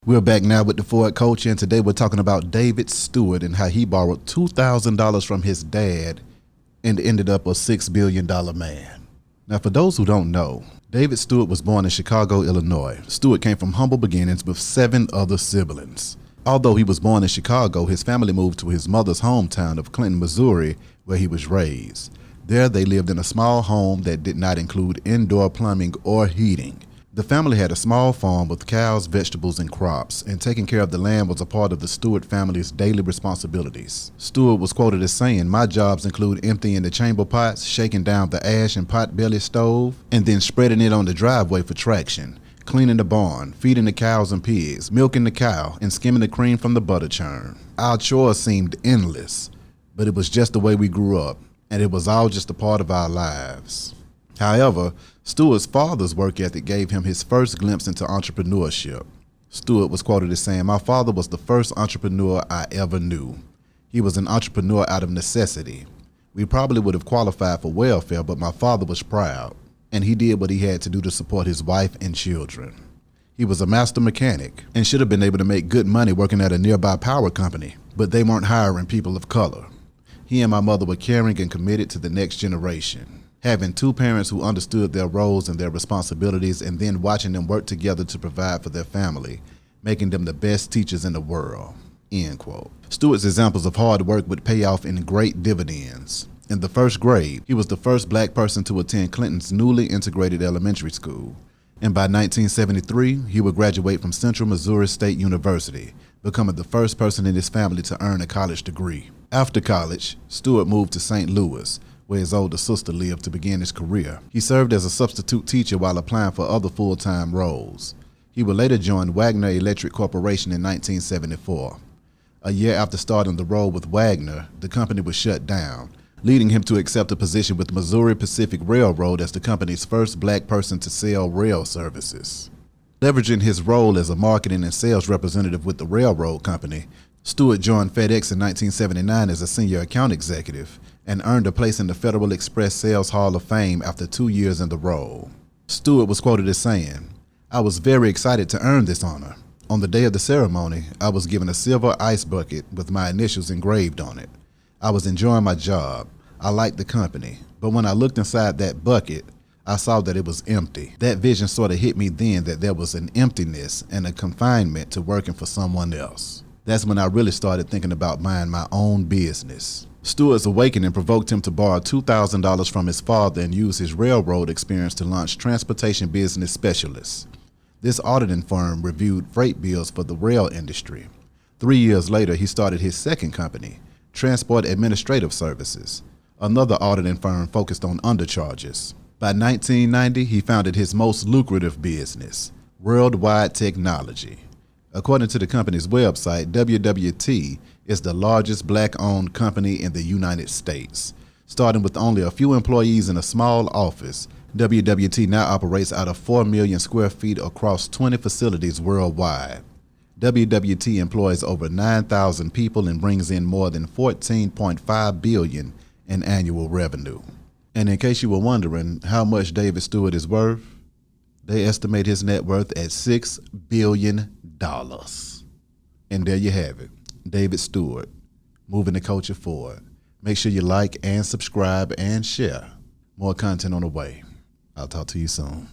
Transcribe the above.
We're back now with the Ford Culture, and today we're talking about David Steward and how he borrowed $2,000 from his dad and ended up a $6 billion man. Now, for those who don't know, David Steward was born in Chicago, Illinois. Steward came from humble beginnings with 7 other siblings. Although he was born in Chicago, his family moved to his mother's hometown of Clinton, Missouri, where he was raised. There, they lived in a small home that did not include indoor plumbing or heating. The family had a small farm with cows, vegetables, and crops, and taking care of the land was a part of the Steward family's daily responsibilities. Steward was quoted as saying, "My jobs include emptying the chamber pots, shaking down the ash and pot-belly stove, and then spreading it on the driveway for traction, cleaning the barn, feeding the cows and pigs, milking the cow, and skimming the cream from the butter churn." Our chores seemed endless, but it was just the way we grew up, and it was all just a part of our lives. However, Steward's father's work ethic gave him his first glimpse into entrepreneurship. Steward was quoted as saying, "My father was the first entrepreneur I ever knew. He was an entrepreneur out of necessity. We probably would have qualified for welfare, but my father was proud, and he did what he had to do to support his wife and children. He was a master mechanic and should have been able to make good money working at a nearby power company, but they weren't hiring people of color. He and my mother were caring and committed to the next generation. Having 2 parents who understood their roles and their responsibilities, and then watching them work together to provide for their family, making them the best teachers in the world." End quote. Steward's examples of hard work would pay off in great dividends. In the 1st grade, he was the first black person to attend Clinton's newly integrated elementary school. And by 1973, he would graduate from Central Missouri State University, becoming the first person in his family to earn a college degree. After college, Steward moved to St. Louis, where his older sister lived, to begin his career. He served as a substitute teacher while applying for other full-time roles. He would later join Wagner Electric Corporation in 1974. A year after starting the role with Wagner, the company was shut down, leading him to accept a position with Missouri Pacific Railroad as the company's first black person to sell rail services. Leveraging his role as a marketing and sales representative with the railroad company, Steward joined FedEx in 1979 as a senior account executive and earned a place in the Federal Express Sales Hall of Fame after 2 years in the role. Steward was quoted as saying, "I was very excited to earn this honor. On the day of the ceremony, I was given a silver ice bucket with my initials engraved on it. I was enjoying my job. I liked the company. But when I looked inside that bucket, I saw that it was empty. That vision sort of hit me then, that there was an emptiness and a confinement to working for someone else. That's when I really started thinking about buying my own business." Steward's awakening provoked him to borrow $2,000 from his father and use his railroad experience to launch Transportation Business Specialists. This auditing firm reviewed freight bills for the rail industry. 3 years later, he started his second company, Transport Administrative Services, another auditing firm focused on undercharges. By 1990, he founded his most lucrative business, Worldwide Technology. According to the company's website, WWT is the largest black-owned company in the United States. Starting with only a few employees in a small office, WWT now operates out of 4 million square feet across 20 facilities worldwide. WWT employs over 9,000 people and brings in more than $14.5 billion in annual revenue. And in case you were wondering how much David Steward is worth, they estimate his net worth at $6 billion. And there you have it, David Steward, moving the culture forward. Make sure you like and subscribe and share. More content on the way. I'll talk to you soon.